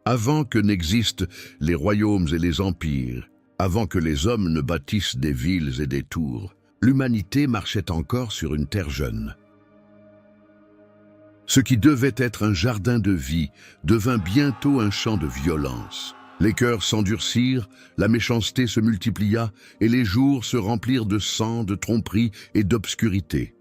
Avant que n'existent les royaumes et les empires, avant que les hommes ne bâtissent des villes et des tours, l'humanité marchait encore sur une terre jeune. Ce qui devait être un jardin de vie devint bientôt un champ de violence. Les cœurs s'endurcirent, la méchanceté se multiplia et les jours se remplirent de sang, de tromperie et d'obscurité.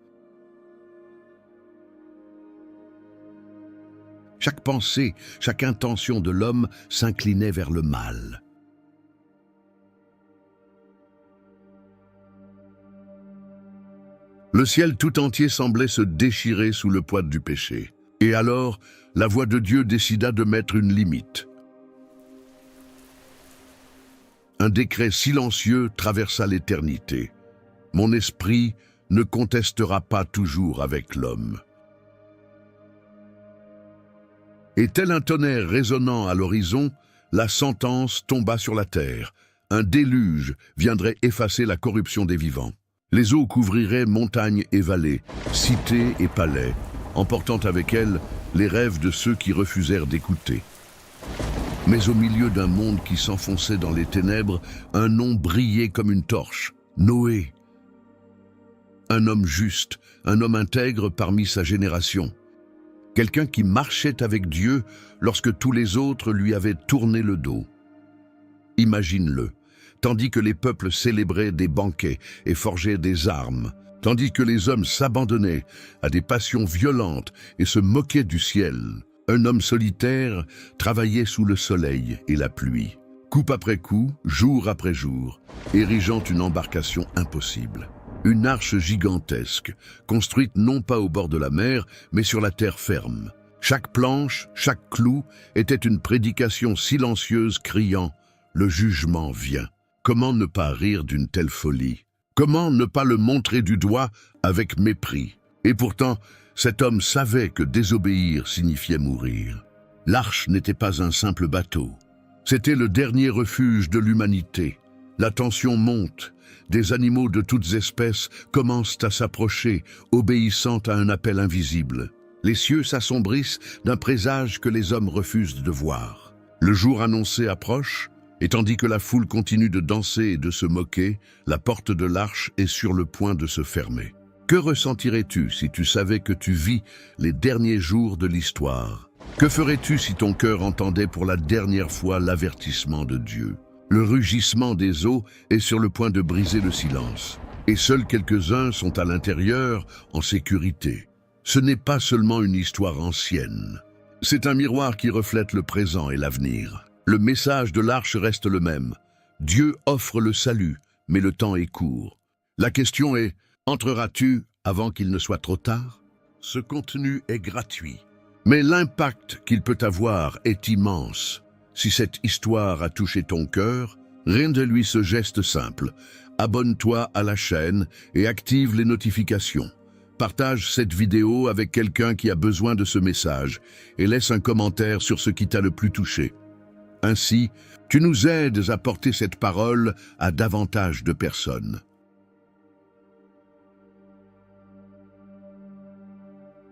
Chaque pensée, chaque intention de l'homme s'inclinait vers le mal. Le ciel tout entier semblait se déchirer sous le poids du péché. Et alors, la voix de Dieu décida de mettre une limite. Un décret silencieux traversa l'éternité. Mon esprit ne contestera pas toujours avec l'homme. Et tel un tonnerre résonnant à l'horizon, la sentence tomba sur la terre. Un déluge viendrait effacer la corruption des vivants. Les eaux couvriraient montagnes et vallées, cités et palais, emportant avec elles les rêves de ceux qui refusèrent d'écouter. Mais au milieu d'un monde qui s'enfonçait dans les ténèbres, un nom brillait comme une torche, Noé. Un homme juste, un homme intègre parmi sa génération. Quelqu'un qui marchait avec Dieu lorsque tous les autres lui avaient tourné le dos. Imagine-le. Tandis que les peuples célébraient des banquets et forgeaient des armes, tandis que les hommes s'abandonnaient à des passions violentes et se moquaient du ciel, un homme solitaire travaillait sous le soleil et la pluie, coup après coup, jour après jour, érigeant une embarcation impossible. Une arche gigantesque, construite non pas au bord de la mer, mais sur la terre ferme. Chaque planche, chaque clou était une prédication silencieuse criant « Le jugement vient ». Comment ne pas rire d'une telle folie? Comment ne pas le montrer du doigt avec mépris? Et pourtant, cet homme savait que désobéir signifiait mourir. L'arche n'était pas un simple bateau. C'était le dernier refuge de l'humanité. La tension monte. Des animaux de toutes espèces commencent à s'approcher, obéissant à un appel invisible. Les cieux s'assombrissent d'un présage que les hommes refusent de voir. Le jour annoncé approche, et tandis que la foule continue de danser et de se moquer, la porte de l'arche est sur le point de se fermer. Que ressentirais-tu si tu savais que tu vis les derniers jours de l'histoire? Que ferais-tu si ton cœur entendait pour la dernière fois l'avertissement de Dieu? Le rugissement des eaux est sur le point de briser le silence, et seuls quelques-uns sont à l'intérieur, en sécurité. Ce n'est pas seulement une histoire ancienne. C'est un miroir qui reflète le présent et l'avenir. Le message de l'arche reste le même. Dieu offre le salut, mais le temps est court. La question est, entreras-tu avant qu'il ne soit trop tard? Ce contenu est gratuit, mais l'impact qu'il peut avoir est immense. Si cette histoire a touché ton cœur, rends-lui ce geste simple. Abonne-toi à la chaîne et active les notifications. Partage cette vidéo avec quelqu'un qui a besoin de ce message et laisse un commentaire sur ce qui t'a le plus touché. Ainsi, tu nous aides à porter cette parole à davantage de personnes.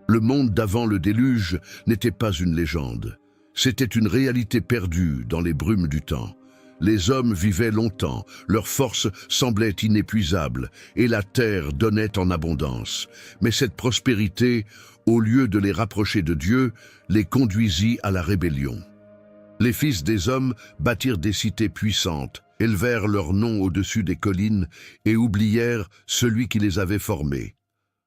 Le monde d'avant le déluge n'était pas une légende. C'était une réalité perdue dans les brumes du temps. Les hommes vivaient longtemps, leur force semblait inépuisable et la terre donnait en abondance. Mais cette prospérité, au lieu de les rapprocher de Dieu, les conduisit à la rébellion. Les fils des hommes bâtirent des cités puissantes, élevèrent leur nom au-dessus des collines et oublièrent celui qui les avait formés.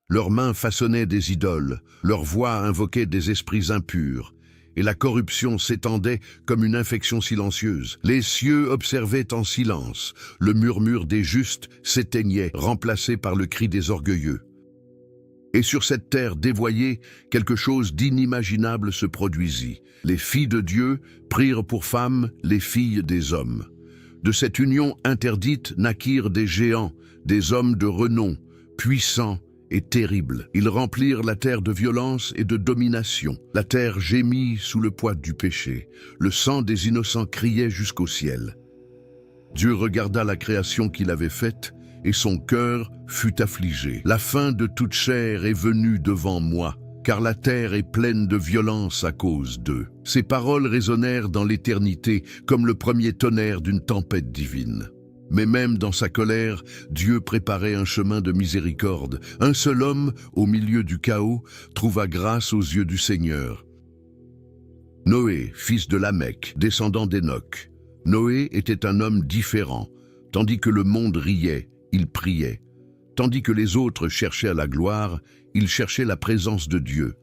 Leurs mains façonnaient des idoles, leur voix invoquait des esprits impurs, et la corruption s'étendait comme une infection silencieuse. Les cieux observaient en silence, le murmure des justes s'éteignait, remplacé par le cri des orgueilleux. Et sur cette terre dévoyée, quelque chose d'inimaginable se produisit. Les filles de Dieu prirent pour femmes les filles des hommes. De cette union interdite naquirent des géants, des hommes de renom, puissants et terribles. Ils remplirent la terre de violence et de domination. La terre gémit sous le poids du péché. Le sang des innocents criait jusqu'au ciel. Dieu regarda la création qu'il avait faite, et son cœur fut affligé. La fin de toute chair est venue devant moi, car la terre est pleine de violence à cause d'eux. » Ces paroles résonnèrent dans l'éternité comme le premier tonnerre d'une tempête divine. Mais même dans sa colère, Dieu préparait un chemin de miséricorde. Un seul homme, au milieu du chaos, trouva grâce aux yeux du Seigneur. Noé, fils de Lamech, descendant d'Enoch. Noé était un homme différent. Tandis que le monde riait, il priait. Tandis que les autres cherchaient la gloire, il cherchait la présence de Dieu.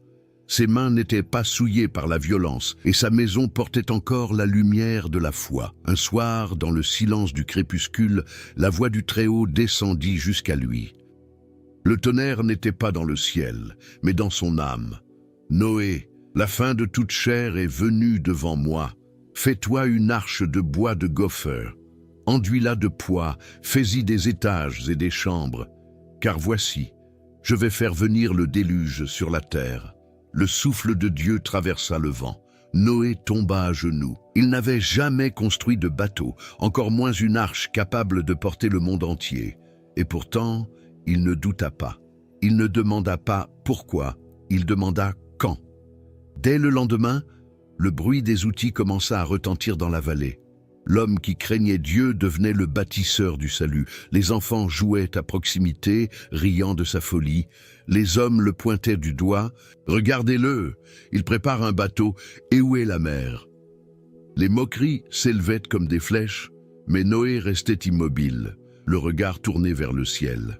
Ses mains n'étaient pas souillées par la violence, et sa maison portait encore la lumière de la foi. Un soir, dans le silence du crépuscule, la voix du Très-Haut descendit jusqu'à lui. Le tonnerre n'était pas dans le ciel, mais dans son âme. « Noé, la fin de toute chair est venue devant moi. Fais-toi une arche de bois de gopher. Enduis-la de pois, fais-y des étages et des chambres. Car voici, je vais faire venir le déluge sur la terre. » Le souffle de Dieu traversa le vent. Noé tomba à genoux. Il n'avait jamais construit de bateau, encore moins une arche capable de porter le monde entier. Et pourtant, il ne douta pas. Il ne demanda pas pourquoi, il demanda quand. Dès le lendemain, le bruit des outils commença à retentir dans la vallée. L'homme qui craignait Dieu devenait le bâtisseur du salut. Les enfants jouaient à proximité, riant de sa folie. Les hommes le pointaient du doigt. « Regardez-le, il prépare un bateau, et où est la mer ?» Les moqueries s'élevaient comme des flèches, mais Noé restait immobile, le regard tourné vers le ciel.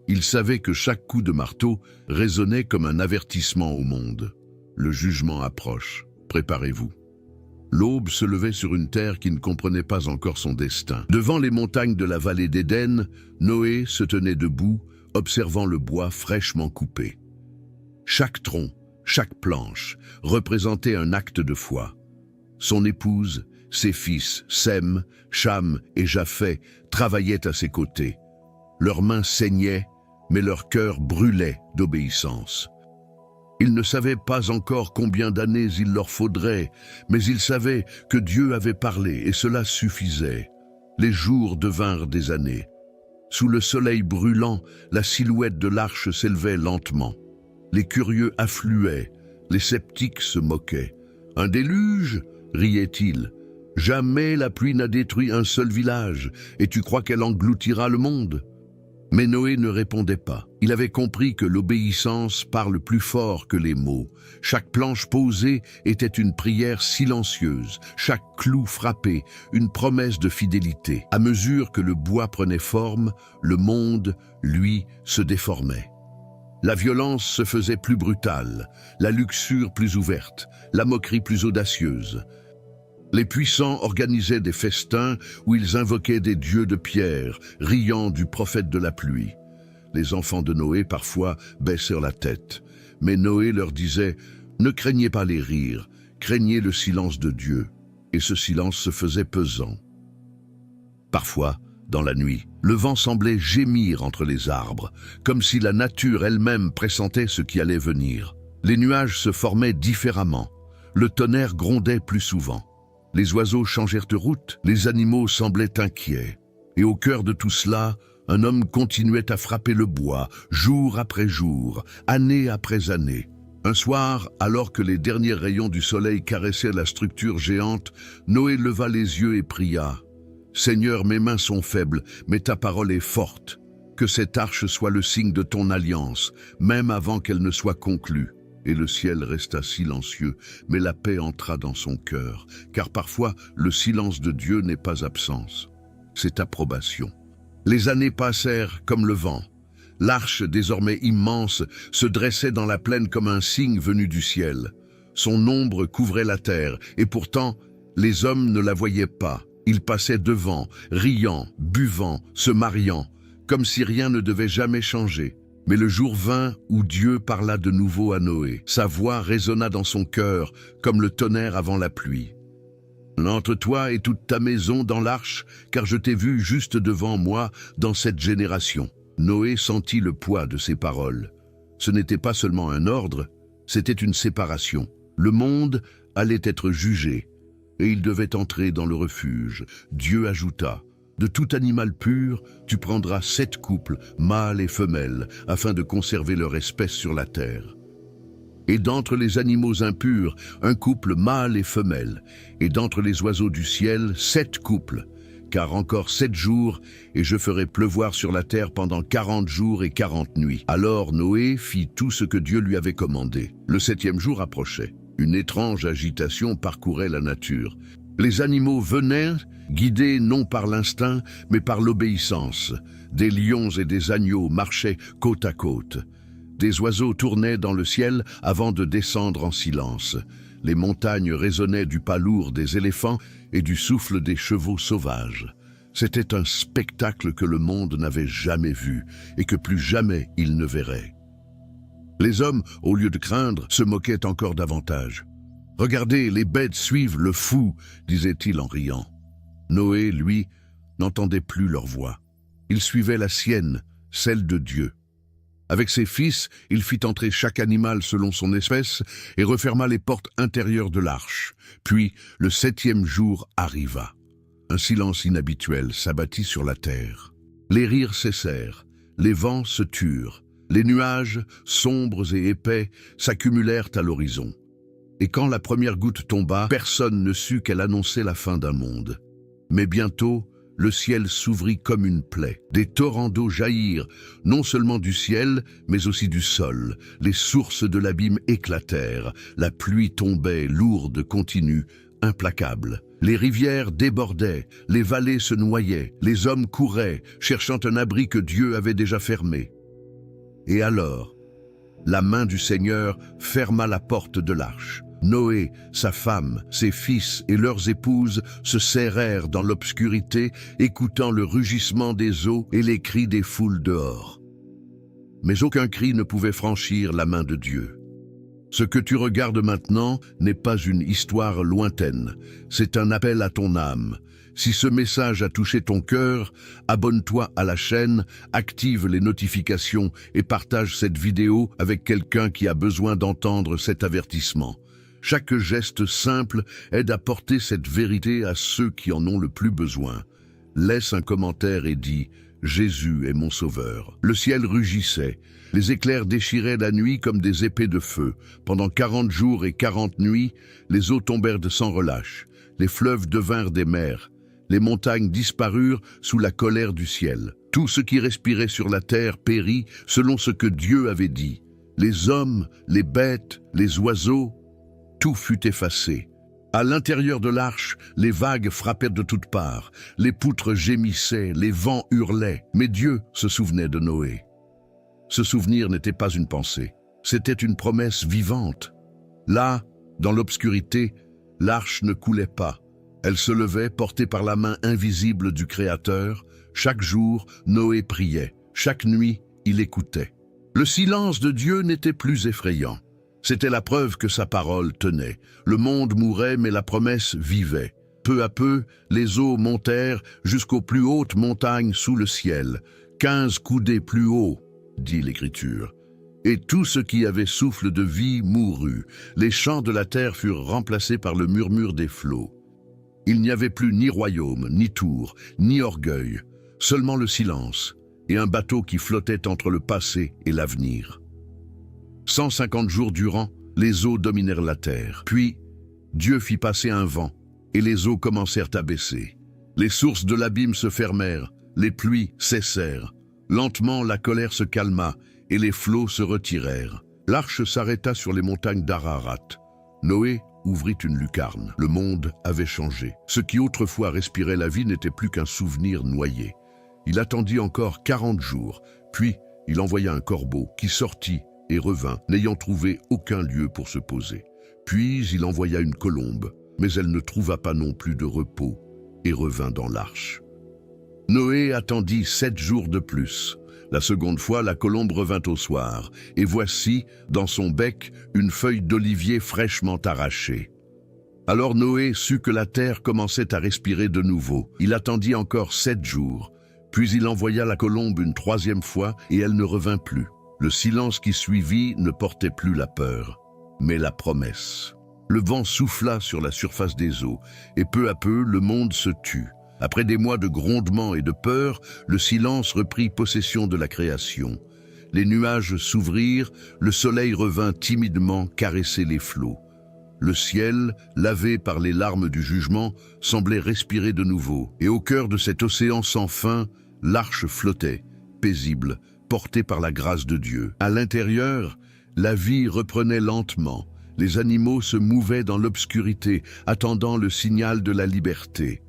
Il savait que chaque coup de marteau résonnait comme un avertissement au monde. Le jugement approche, préparez-vous. L'aube se levait sur une terre qui ne comprenait pas encore son destin. Devant les montagnes de la vallée d'Éden, Noé se tenait debout, observant le bois fraîchement coupé. Chaque tronc, chaque planche, représentait un acte de foi. Son épouse, ses fils, Sem, Cham et Japheth, travaillaient à ses côtés. Leurs mains saignaient, mais leur cœur brûlait d'obéissance. Ils ne savaient pas encore combien d'années il leur faudrait, mais ils savaient que Dieu avait parlé et cela suffisait. Les jours devinrent des années. Sous le soleil brûlant, la silhouette de l'arche s'élevait lentement. Les curieux affluaient, les sceptiques se moquaient. « Un déluge ?» riait-il. « Jamais la pluie n'a détruit un seul village, et tu crois qu'elle engloutira le monde ?» Mais Noé ne répondait pas. Il avait compris que l'obéissance parle plus fort que les mots. Chaque planche posée était une prière silencieuse, chaque clou frappé, une promesse de fidélité. À mesure que le bois prenait forme, le monde, lui, se déformait. La violence se faisait plus brutale, la luxure plus ouverte, la moquerie plus audacieuse. Les puissants organisaient des festins où ils invoquaient des dieux de pierre, riant du prophète de la pluie. Les enfants de Noé, parfois, baissèrent la tête. Mais Noé leur disait « Ne craignez pas les rires, craignez le silence de Dieu. » Et ce silence se faisait pesant. Parfois, dans la nuit, le vent semblait gémir entre les arbres, comme si la nature elle-même pressentait ce qui allait venir. Les nuages se formaient différemment. Le tonnerre grondait plus souvent. Les oiseaux changèrent de route, les animaux semblaient inquiets. Et au cœur de tout cela, un homme continuait à frapper le bois, jour après jour, année après année. Un soir, alors que les derniers rayons du soleil caressaient la structure géante, Noé leva les yeux et pria. « Seigneur, mes mains sont faibles, mais ta parole est forte. Que cette arche soit le signe de ton alliance, même avant qu'elle ne soit conclue. » Et le ciel resta silencieux, mais la paix entra dans son cœur, car parfois le silence de Dieu n'est pas absence, c'est approbation. Les années passèrent comme le vent. L'arche, désormais immense, se dressait dans la plaine comme un signe venu du ciel. Son ombre couvrait la terre, et pourtant, les hommes ne la voyaient pas. Ils passaient devant, riant, buvant, se mariant, comme si rien ne devait jamais changer. Mais le jour vint où Dieu parla de nouveau à Noé. Sa voix résonna dans son cœur, comme le tonnerre avant la pluie. « Entre toi et toute ta maison dans l'arche, car je t'ai vu juste devant moi dans cette génération. » Noé sentit le poids de ces paroles. Ce n'était pas seulement un ordre, c'était une séparation. Le monde allait être jugé, et il devait entrer dans le refuge. Dieu ajouta: « De tout animal pur, tu prendras 7 couples, mâles et femelles, afin de conserver leur espèce sur la terre. » Et d'entre les animaux impurs, un couple mâle et femelle, et d'entre les oiseaux du ciel, 7 couples, car encore 7 jours, et je ferai pleuvoir sur la terre pendant 40 jours et 40 nuits. Alors Noé fit tout ce que Dieu lui avait commandé. Le 7e jour approchait. Une étrange agitation parcourait la nature. Les animaux venaient, guidés non par l'instinct, mais par l'obéissance. Des lions et des agneaux marchaient côte à côte. Des oiseaux tournaient dans le ciel avant de descendre en silence. Les montagnes résonnaient du pas lourd des éléphants et du souffle des chevaux sauvages. C'était un spectacle que le monde n'avait jamais vu et que plus jamais il ne verrait. Les hommes, au lieu de craindre, se moquaient encore davantage. « Regardez, les bêtes suivent le fou », disait-il en riant. Noé, lui, n'entendait plus leur voix. Il suivait la sienne, celle de Dieu. Avec ses fils, il fit entrer chaque animal selon son espèce et referma les portes intérieures de l'arche. Puis, le 7e jour arriva. Un silence inhabituel s'abattit sur la terre. Les rires cessèrent, les vents se turent, les nuages, sombres et épais, s'accumulèrent à l'horizon. Et quand la première goutte tomba, personne ne sut qu'elle annonçait la fin d'un monde. Mais bientôt, le ciel s'ouvrit comme une plaie. Des torrents d'eau jaillirent, non seulement du ciel, mais aussi du sol. Les sources de l'abîme éclatèrent. La pluie tombait, lourde, continue, implacable. Les rivières débordaient, les vallées se noyaient, les hommes couraient, cherchant un abri que Dieu avait déjà fermé. Et alors, la main du Seigneur ferma la porte de l'arche. Noé, sa femme, ses fils et leurs épouses se serrèrent dans l'obscurité, écoutant le rugissement des eaux et les cris des foules dehors. Mais aucun cri ne pouvait franchir la main de Dieu. Ce que tu regardes maintenant n'est pas une histoire lointaine, c'est un appel à ton âme. Si ce message a touché ton cœur, abonne-toi à la chaîne, active les notifications et partage cette vidéo avec quelqu'un qui a besoin d'entendre cet avertissement. Chaque geste simple aide à porter cette vérité à ceux qui en ont le plus besoin. Laisse un commentaire et dis « Jésus est mon sauveur ». Le ciel rugissait, les éclairs déchiraient la nuit comme des épées de feu. Pendant 40 jours et 40 nuits, les eaux tombèrent sans relâche, les fleuves devinrent des mers, les montagnes disparurent sous la colère du ciel. Tout ce qui respirait sur la terre périt selon ce que Dieu avait dit. Les hommes, les bêtes, les oiseaux, tout fut effacé. À l'intérieur de l'arche, les vagues frappaient de toutes parts, les poutres gémissaient, les vents hurlaient, mais Dieu se souvenait de Noé. Ce souvenir n'était pas une pensée, c'était une promesse vivante. Là, dans l'obscurité, l'arche ne coulait pas. Elle se levait, portée par la main invisible du Créateur. Chaque jour, Noé priait. Chaque nuit, il écoutait. Le silence de Dieu n'était plus effrayant. C'était la preuve que sa parole tenait. Le monde mourait, mais la promesse vivait. Peu à peu, les eaux montèrent jusqu'aux plus hautes montagnes sous le ciel. 15 coudées plus haut, dit l'Écriture. Et tout ce qui avait souffle de vie mourut. Les chants de la terre furent remplacés par le murmure des flots. Il n'y avait plus ni royaume, ni tour, ni orgueil, seulement le silence et un bateau qui flottait entre le passé et l'avenir. 150 jours durant, les eaux dominèrent la terre. Puis, Dieu fit passer un vent, et les eaux commencèrent à baisser. Les sources de l'abîme se fermèrent, les pluies cessèrent. Lentement, la colère se calma, et les flots se retirèrent. L'arche s'arrêta sur les montagnes d'Ararat. Noé ouvrit une lucarne. Le monde avait changé. Ce qui autrefois respirait la vie n'était plus qu'un souvenir noyé. Il attendit encore 40 jours, puis il envoya un corbeau qui sortit et revint, n'ayant trouvé aucun lieu pour se poser. Puis il envoya une colombe, mais elle ne trouva pas non plus de repos et revint dans l'arche. Noé attendit 7 jours de plus. La seconde fois, la colombe revint au soir, et voici, dans son bec, une feuille d'olivier fraîchement arrachée. Alors Noé sut que la terre commençait à respirer de nouveau. Il attendit encore 7 jours, puis il envoya la colombe une 3e fois, et elle ne revint plus. Le silence qui suivit ne portait plus la peur, mais la promesse. Le vent souffla sur la surface des eaux, et peu à peu, le monde se tut. Après des mois de grondements et de peur, le silence reprit possession de la création. les nuages s'ouvrirent, le soleil revint timidement caresser les flots. Le ciel, lavé par les larmes du jugement, semblait respirer de nouveau, et au cœur de cet océan sans fin, l'arche flottait, paisible, portée par la grâce de Dieu. À l'intérieur, la vie reprenait lentement. Les animaux se mouvaient dans l'obscurité, attendant le signal de la liberté.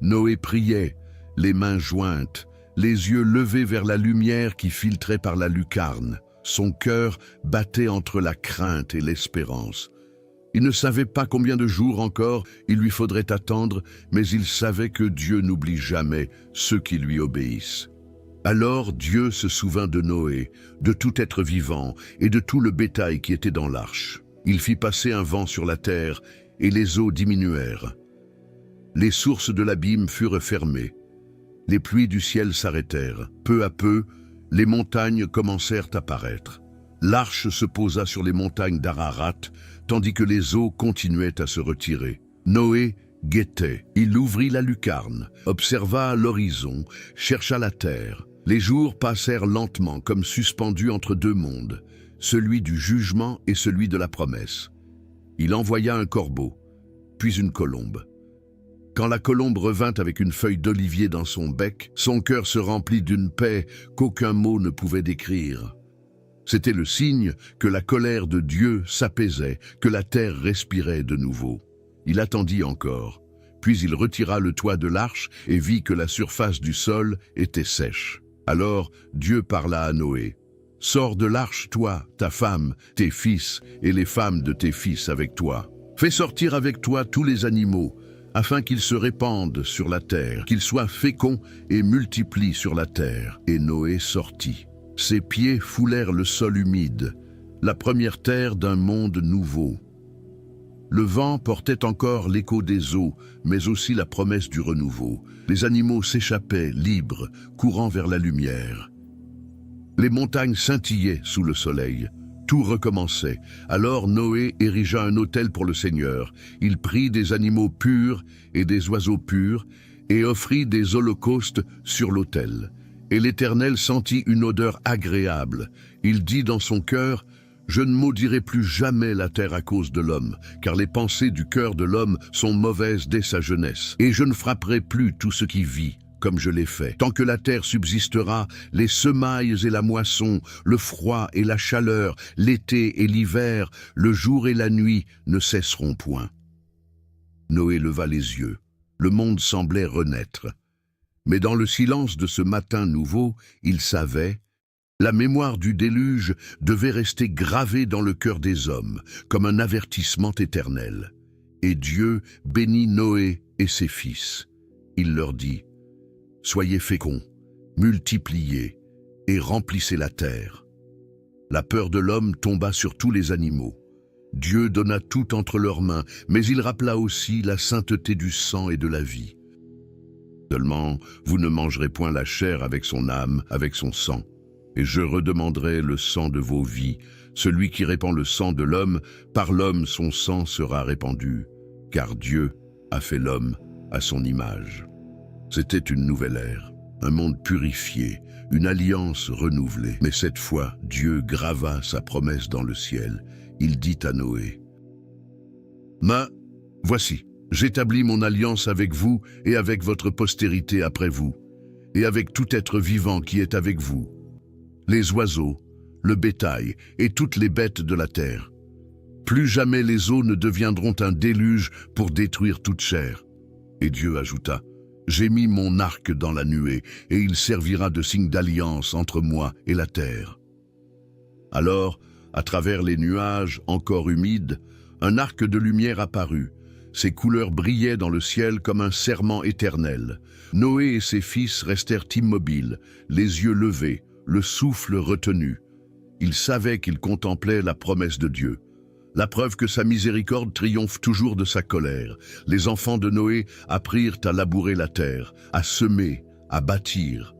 Noé priait, les mains jointes, les yeux levés vers la lumière qui filtrait par la lucarne. Son cœur battait entre la crainte et l'espérance. Il ne savait pas combien de jours encore il lui faudrait attendre, mais il savait que Dieu n'oublie jamais ceux qui lui obéissent. Alors Dieu se souvint de Noé, de tout être vivant et de tout le bétail qui était dans l'arche. Il fit passer un vent sur la terre et les eaux diminuèrent. Les sources de l'abîme furent fermées. Les pluies du ciel s'arrêtèrent. Peu à peu, les montagnes commencèrent à paraître. L'arche se posa sur les montagnes d'Ararat, tandis que les eaux continuaient à se retirer. Noé guettait. Il ouvrit la lucarne, observa l'horizon, chercha la terre. Les jours passèrent lentement, comme suspendus entre deux mondes, celui du jugement et celui de la promesse. Il envoya un corbeau, puis une colombe. Quand la colombe revint avec une feuille d'olivier dans son bec, son cœur se remplit d'une paix qu'aucun mot ne pouvait décrire. C'était le signe que la colère de Dieu s'apaisait, que la terre respirait de nouveau. Il attendit encore, puis il retira le toit de l'arche et vit que la surface du sol était sèche. Alors Dieu parla à Noé. « Sors de l'arche, toi, ta femme, tes fils et les femmes de tes fils avec toi. Fais sortir avec toi tous les animaux, afin qu'ils se répandent sur la terre, qu'ils soient féconds et multiplient sur la terre. » Et Noé sortit. Ses pieds foulèrent le sol humide, la première terre d'un monde nouveau. Le vent portait encore l'écho des eaux, mais aussi la promesse du renouveau. Les animaux s'échappaient, libres, courant vers la lumière. Les montagnes scintillaient sous le soleil. Tout recommençait. Alors Noé érigea un autel pour le Seigneur. Il prit des animaux purs et des oiseaux purs et offrit des holocaustes sur l'autel. Et l'Éternel sentit une odeur agréable. Il dit dans son cœur, « Je ne maudirai plus jamais la terre à cause de l'homme, car les pensées du cœur de l'homme sont mauvaises dès sa jeunesse. Et je ne frapperai plus tout ce qui vit, comme je l'ai fait. Tant que la terre subsistera, les semailles et la moisson, le froid et la chaleur, l'été et l'hiver, le jour et la nuit ne cesseront point. » Noé leva les yeux. Le monde semblait renaître. Mais dans le silence de ce matin nouveau, il savait, la mémoire du déluge devait rester gravée dans le cœur des hommes, comme un avertissement éternel. Et Dieu bénit Noé et ses fils. Il leur dit, « Soyez féconds, multipliez et remplissez la terre. » La peur de l'homme tomba sur tous les animaux. Dieu donna tout entre leurs mains, mais il rappela aussi la sainteté du sang et de la vie. Seulement, vous ne mangerez point la chair avec son âme, avec son sang. Et je redemanderai le sang de vos vies. Celui qui répand le sang de l'homme, par l'homme son sang sera répandu. Car Dieu a fait l'homme à son image. C'était une nouvelle ère, un monde purifié, une alliance renouvelée. Mais cette fois, Dieu grava sa promesse dans le ciel. Il dit à Noé, « Voici. J'établis mon alliance avec vous et avec votre postérité après vous, et avec tout être vivant qui est avec vous, les oiseaux, le bétail et toutes les bêtes de la terre. Plus jamais les eaux ne deviendront un déluge pour détruire toute chair. » Et Dieu ajouta, « J'ai mis mon arc dans la nuée, et il servira de signe d'alliance entre moi et la terre. » Alors, à travers les nuages encore humides, un arc de lumière apparut. Ses couleurs brillaient dans le ciel comme un serment éternel. Noé et ses fils restèrent immobiles, les yeux levés, le souffle retenu. Ils savaient qu'ils contemplaient la promesse de Dieu. La preuve que sa miséricorde triomphe toujours de sa colère. Les enfants de Noé apprirent à labourer la terre, à semer, à bâtir.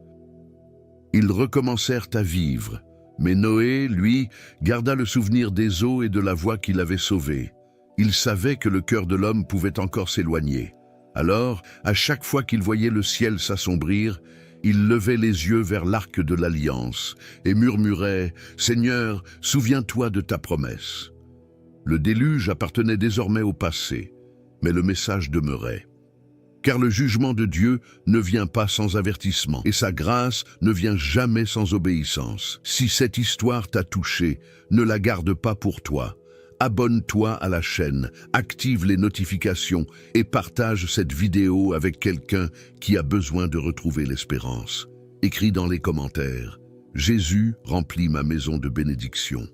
Ils recommencèrent à vivre. Mais Noé, lui, garda le souvenir des eaux et de la voie qui l'avait sauvé. Il savait que le cœur de l'homme pouvait encore s'éloigner. Alors, à chaque fois qu'il voyait le ciel s'assombrir, il levait les yeux vers l'arc de l'Alliance et murmurait « Seigneur, souviens-toi de ta promesse ». Le déluge appartenait désormais au passé, mais le message demeurait. Car le jugement de Dieu ne vient pas sans avertissement, et sa grâce ne vient jamais sans obéissance. Si cette histoire t'a touché, ne la garde pas pour toi. Abonne-toi à la chaîne, active les notifications et partage cette vidéo avec quelqu'un qui a besoin de retrouver l'espérance. Écris dans les commentaires « Jésus remplit ma maison de bénédiction ».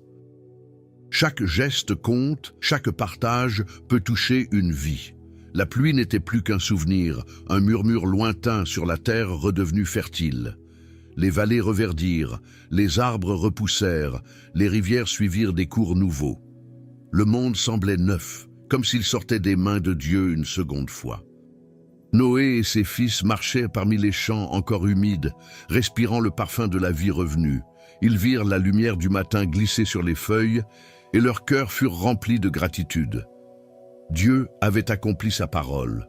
Chaque geste compte, chaque partage peut toucher une vie. La pluie n'était plus qu'un souvenir, un murmure lointain sur la terre redevenue fertile. Les vallées reverdirent, les arbres repoussèrent, les rivières suivirent des cours nouveaux. Le monde semblait neuf, comme s'il sortait des mains de Dieu une seconde fois. Noé et ses fils marchaient parmi les champs encore humides, respirant le parfum de la vie revenue. Ils virent la lumière du matin glisser sur les feuilles, et leurs cœurs furent remplis de gratitude. Dieu avait accompli sa parole.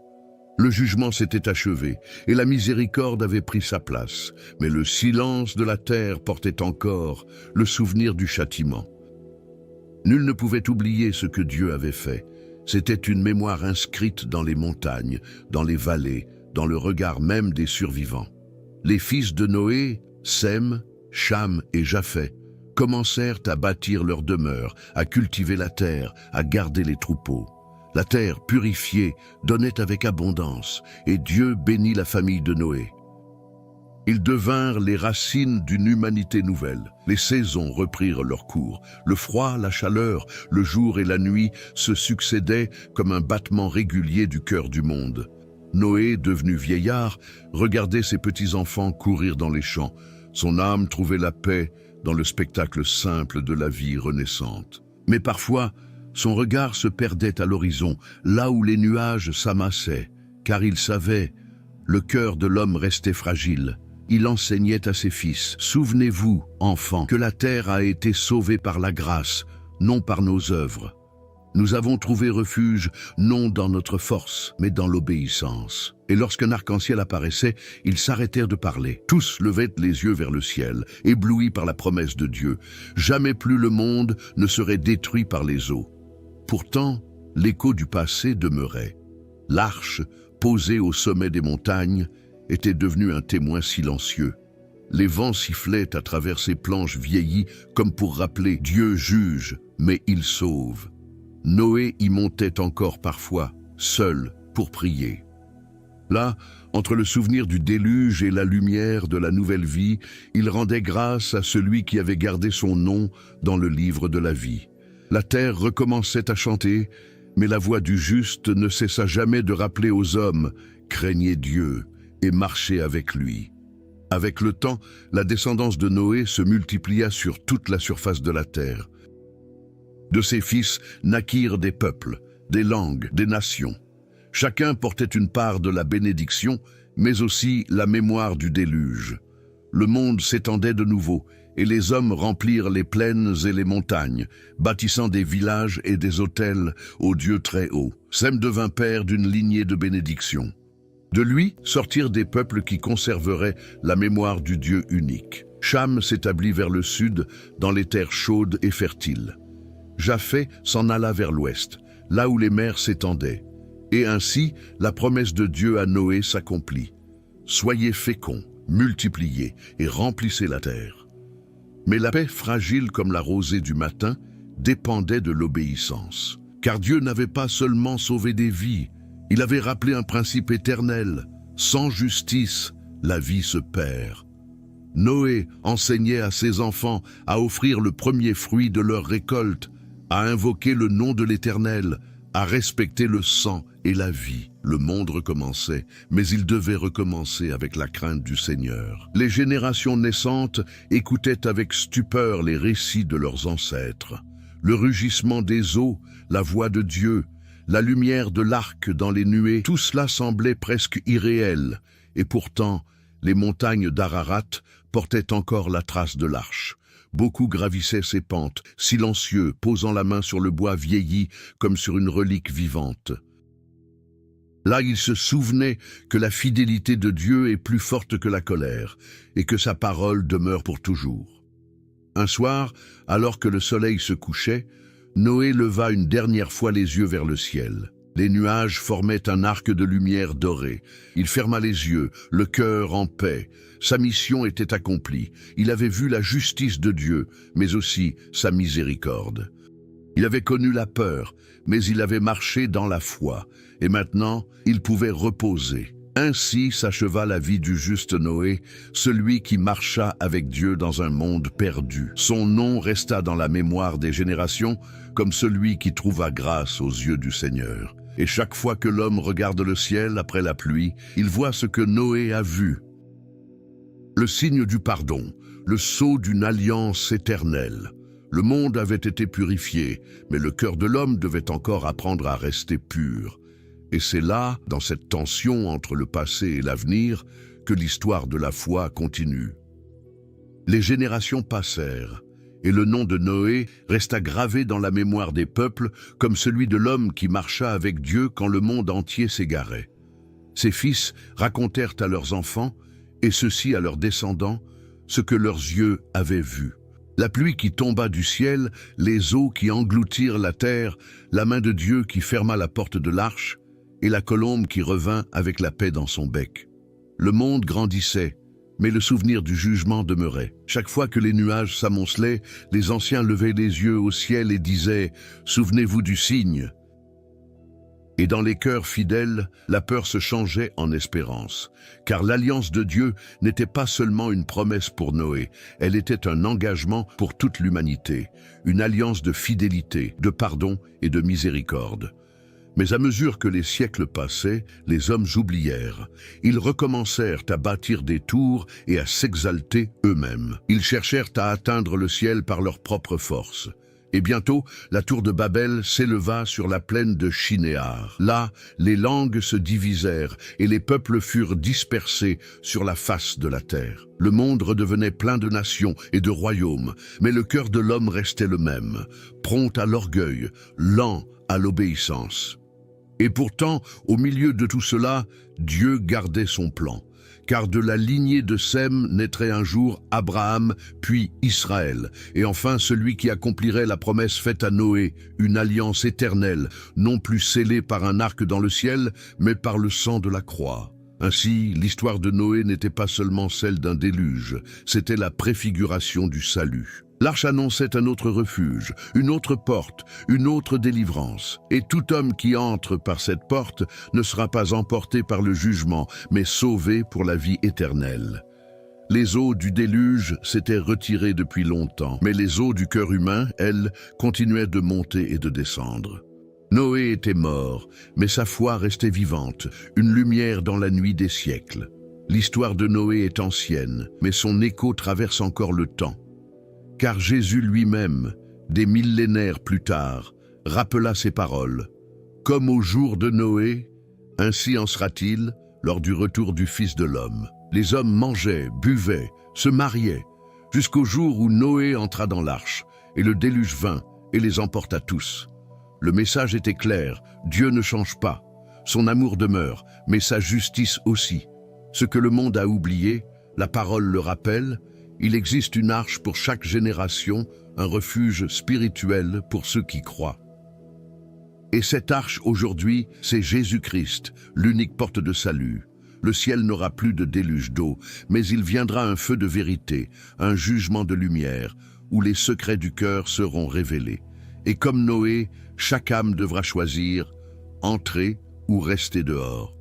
Le jugement s'était achevé, et la miséricorde avait pris sa place, mais le silence de la terre portait encore le souvenir du châtiment. Nul ne pouvait oublier ce que Dieu avait fait. C'était une mémoire inscrite dans les montagnes, dans les vallées, dans le regard même des survivants. Les fils de Noé, Sem, Cham et Japheth, commencèrent à bâtir leur demeure, à cultiver la terre, à garder les troupeaux. La terre purifiée donnait avec abondance, et Dieu bénit la famille de Noé. Ils devinrent les racines d'une humanité nouvelle. Les saisons reprirent leur cours. Le froid, la chaleur, le jour et la nuit se succédaient comme un battement régulier du cœur du monde. Noé, devenu vieillard, regardait ses petits-enfants courir dans les champs. Son âme trouvait la paix dans le spectacle simple de la vie renaissante. Mais parfois, son regard se perdait à l'horizon, là où les nuages s'amassaient, car il savait, le cœur de l'homme restait fragile. Il enseignait à ses fils, « Souvenez-vous, enfants, que la terre a été sauvée par la grâce, non par nos œuvres. Nous avons trouvé refuge, non dans notre force, mais dans l'obéissance. » Et lorsqu'un arc-en-ciel apparaissait, ils s'arrêtèrent de parler. Tous levaient les yeux vers le ciel, éblouis par la promesse de Dieu. Jamais plus le monde ne serait détruit par les eaux. Pourtant, l'écho du passé demeurait. L'arche, posée au sommet des montagnes, était devenue un témoin silencieux. Les vents sifflaient à travers ses planches vieillies comme pour rappeler « Dieu juge, mais il sauve ». Noé y montait encore parfois, seul, pour prier. Là, entre le souvenir du déluge et la lumière de la nouvelle vie, il rendait grâce à celui qui avait gardé son nom dans le livre de la vie. La terre recommençait à chanter, mais la voix du juste ne cessa jamais de rappeler aux hommes « Craignez Dieu » et marchez avec lui. Avec le temps, la descendance de Noé se multiplia sur toute la surface de la terre. De ses fils naquirent des peuples, des langues, des nations. Chacun portait une part de la bénédiction, mais aussi la mémoire du déluge. Le monde s'étendait de nouveau, et les hommes remplirent les plaines et les montagnes, bâtissant des villages et des autels au Dieu très haut. Sem devint père d'une lignée de bénédictions. De lui sortirent des peuples qui conserveraient la mémoire du Dieu unique. Cham s'établit vers le sud, dans les terres chaudes et fertiles. Japheth s'en alla vers l'ouest, là où les mers s'étendaient. Et ainsi, la promesse de Dieu à Noé s'accomplit. Soyez féconds, multipliez et remplissez la terre. Mais la paix fragile comme la rosée du matin dépendait de l'obéissance. Car Dieu n'avait pas seulement sauvé des vies, il avait rappelé un principe éternel. Sans justice, la vie se perd. Noé enseignait à ses enfants à offrir le premier fruit de leur récolte, à invoquer le nom de l'Éternel, à respecter le sang et la vie. Le monde recommençait, mais il devait recommencer avec la crainte du Seigneur. Les générations naissantes écoutaient avec stupeur les récits de leurs ancêtres. Le rugissement des eaux, la voix de Dieu, la lumière de l'arc dans les nuées, tout cela semblait presque irréel, et pourtant, les montagnes d'Ararat portaient encore la trace de l'arche. Beaucoup gravissaient ses pentes, silencieux, posant la main sur le bois vieilli comme sur une relique vivante. Là, il se souvenait que la fidélité de Dieu est plus forte que la colère et que sa parole demeure pour toujours. Un soir, alors que le soleil se couchait, Noé leva une dernière fois les yeux vers le ciel. Les nuages formaient un arc de lumière dorée. Il ferma les yeux, le cœur en paix. Sa mission était accomplie. Il avait vu la justice de Dieu, mais aussi sa miséricorde. Il avait connu la peur, mais il avait marché dans la foi. Et maintenant, il pouvait reposer. Ainsi s'acheva la vie du juste Noé, celui qui marcha avec Dieu dans un monde perdu. Son nom resta dans la mémoire des générations comme celui qui trouva grâce aux yeux du Seigneur. Et chaque fois que l'homme regarde le ciel après la pluie, il voit ce que Noé a vu. Le signe du pardon, le sceau d'une alliance éternelle. Le monde avait été purifié, mais le cœur de l'homme devait encore apprendre à rester pur. Et c'est là, dans cette tension entre le passé et l'avenir, que l'histoire de la foi continue. Les générations passèrent, et le nom de Noé resta gravé dans la mémoire des peuples comme celui de l'homme qui marcha avec Dieu quand le monde entier s'égarait. Ses fils racontèrent à leurs enfants, et ceux-ci à leurs descendants, ce que leurs yeux avaient vu. La pluie qui tomba du ciel, les eaux qui engloutirent la terre, la main de Dieu qui ferma la porte de l'arche, et la colombe qui revint avec la paix dans son bec. Le monde grandissait, mais le souvenir du jugement demeurait. Chaque fois que les nuages s'amoncelaient, les anciens levaient les yeux au ciel et disaient « Souvenez-vous du signe ». Et dans les cœurs fidèles, la peur se changeait en espérance, car l'alliance de Dieu n'était pas seulement une promesse pour Noé, elle était un engagement pour toute l'humanité, une alliance de fidélité, de pardon et de miséricorde. Mais à mesure que les siècles passaient, les hommes oublièrent. Ils recommencèrent à bâtir des tours et à s'exalter eux-mêmes. Ils cherchèrent à atteindre le ciel par leur propre force. Et bientôt, la tour de Babel s'éleva sur la plaine de Shinéar. Là, les langues se divisèrent et les peuples furent dispersés sur la face de la terre. Le monde redevenait plein de nations et de royaumes, mais le cœur de l'homme restait le même, prompt à l'orgueil, lent à l'obéissance. Et pourtant, au milieu de tout cela, Dieu gardait son plan. Car de la lignée de Sem naîtrait un jour Abraham, puis Israël, et enfin celui qui accomplirait la promesse faite à Noé, une alliance éternelle, non plus scellée par un arc dans le ciel, mais par le sang de la croix. Ainsi, l'histoire de Noé n'était pas seulement celle d'un déluge, c'était la préfiguration du salut. L'arche annonçait un autre refuge, une autre porte, une autre délivrance. Et tout homme qui entre par cette porte ne sera pas emporté par le jugement, mais sauvé pour la vie éternelle. Les eaux du déluge s'étaient retirées depuis longtemps, mais les eaux du cœur humain, elles, continuaient de monter et de descendre. Noé était mort, mais sa foi restait vivante, une lumière dans la nuit des siècles. L'histoire de Noé est ancienne, mais son écho traverse encore le temps. Car Jésus lui-même, des millénaires plus tard, rappela ces paroles. Comme au jour de Noé, ainsi en sera-t-il lors du retour du Fils de l'homme. Les hommes mangeaient, buvaient, se mariaient, jusqu'au jour où Noé entra dans l'arche, et le déluge vint et les emporta tous. Le message était clair, Dieu ne change pas. Son amour demeure, mais sa justice aussi. Ce que le monde a oublié, la parole le rappelle. Il existe une arche pour chaque génération, un refuge spirituel pour ceux qui croient. Et cette arche aujourd'hui, c'est Jésus-Christ, l'unique porte de salut. Le ciel n'aura plus de déluge d'eau, mais il viendra un feu de vérité, un jugement de lumière, où les secrets du cœur seront révélés. Et comme Noé, chaque âme devra choisir, entrer ou rester dehors.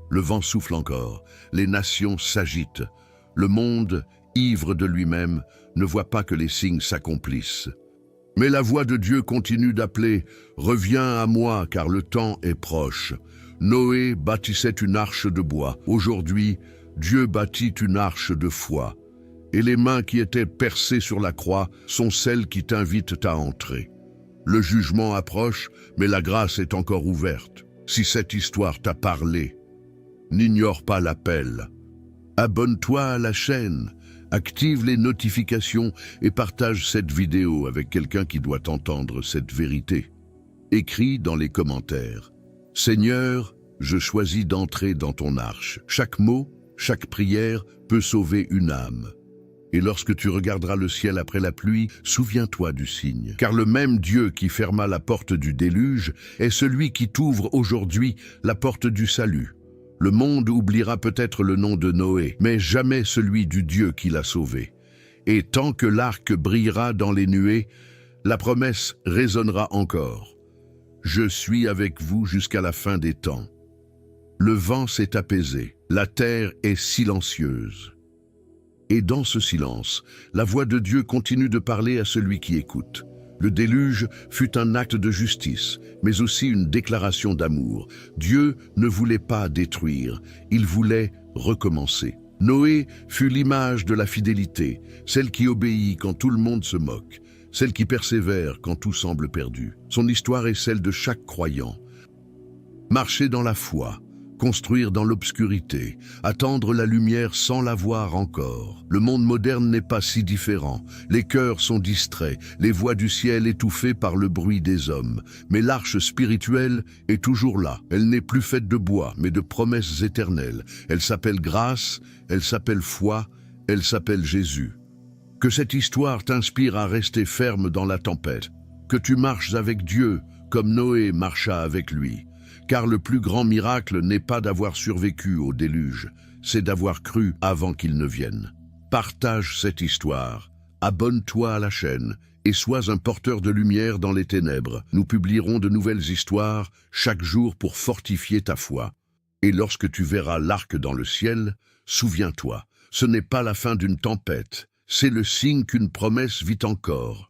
Le vent souffle encore, les nations s'agitent, le monde, ivre de lui-même, ne voit pas que les signes s'accomplissent. Mais la voix de Dieu continue d'appeler « Reviens à moi, car le temps est proche ». Noé bâtissait une arche de bois. Aujourd'hui, Dieu bâtit une arche de foi. Et les mains qui étaient percées sur la croix sont celles qui t'invitent à entrer. Le jugement approche, mais la grâce est encore ouverte. Si cette histoire t'a parlé, n'ignore pas l'appel. Abonne-toi à la chaîne. Active les notifications et partage cette vidéo avec quelqu'un qui doit entendre cette vérité. Écris dans les commentaires. Seigneur, je choisis d'entrer dans ton arche. Chaque mot, chaque prière peut sauver une âme. Et lorsque tu regarderas le ciel après la pluie, souviens-toi du signe. Car le même Dieu qui ferma la porte du déluge est celui qui t'ouvre aujourd'hui la porte du salut. Le monde oubliera peut-être le nom de Noé, mais jamais celui du Dieu qui l'a sauvé. Et tant que l'arc brillera dans les nuées, la promesse résonnera encore. Je suis avec vous jusqu'à la fin des temps. Le vent s'est apaisé, la terre est silencieuse. Et dans ce silence, la voix de Dieu continue de parler à celui qui écoute. Le déluge fut un acte de justice, mais aussi une déclaration d'amour. Dieu ne voulait pas détruire, il voulait recommencer. Noé fut l'image de la fidélité, celle qui obéit quand tout le monde se moque, celle qui persévère quand tout semble perdu. Son histoire est celle de chaque croyant. Marcher dans la foi, construire dans l'obscurité, attendre la lumière sans la voir encore. Le monde moderne n'est pas si différent. Les cœurs sont distraits, les voix du ciel étouffées par le bruit des hommes. Mais l'arche spirituelle est toujours là. Elle n'est plus faite de bois, mais de promesses éternelles. Elle s'appelle grâce, elle s'appelle foi, elle s'appelle Jésus. Que cette histoire t'inspire à rester ferme dans la tempête. Que tu marches avec Dieu, comme Noé marcha avec lui. Car le plus grand miracle n'est pas d'avoir survécu au déluge, c'est d'avoir cru avant qu'il ne vienne. Partage cette histoire, abonne-toi à la chaîne et sois un porteur de lumière dans les ténèbres. Nous publierons de nouvelles histoires chaque jour pour fortifier ta foi. Et lorsque tu verras l'arc dans le ciel, souviens-toi, ce n'est pas la fin d'une tempête, c'est le signe qu'une promesse vit encore.